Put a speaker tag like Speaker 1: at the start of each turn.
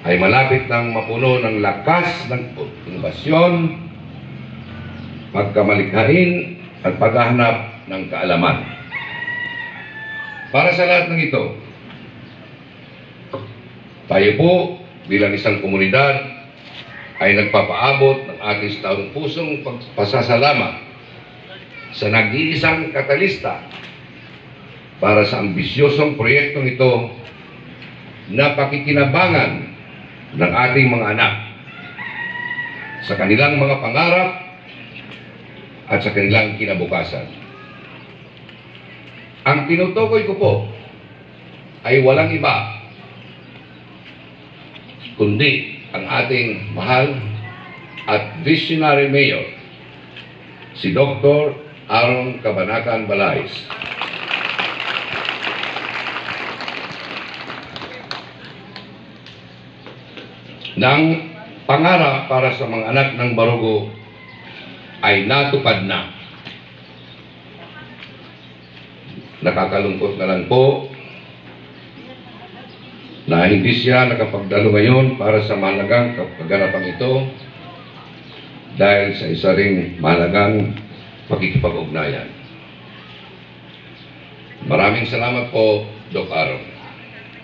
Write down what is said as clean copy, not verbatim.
Speaker 1: ay malapit nang mapuno ng lakas ng inobasyon, pagkamalikhain at paghahanap ng kaalaman. Para sa lahat ng ito, tayo po bilang isang komunidad ay nagpapaabot ng ating taong pusong pasasalamat sa nag-iisang katalista para sa ambisyosong proyektong ito na pakikinabangan ng ating mga anak sa kanilang mga pangarap at sa kanilang kinabukasan. Ang tinutukoy ko po ay walang iba kundi ang ating mahal at visionary mayor, si Dr. Aaron Cabanatuan Balais. Nang pangarap para sa mga anak ng Barugo ay natupad na. Nakakalungkot na lang po na hindi siya nakapagdalo ngayon para sa mahalagang kaganapang ito dahil sa isa ring mahalagang pakikipag-ugnayan. Maraming salamat po, Doc Aaron.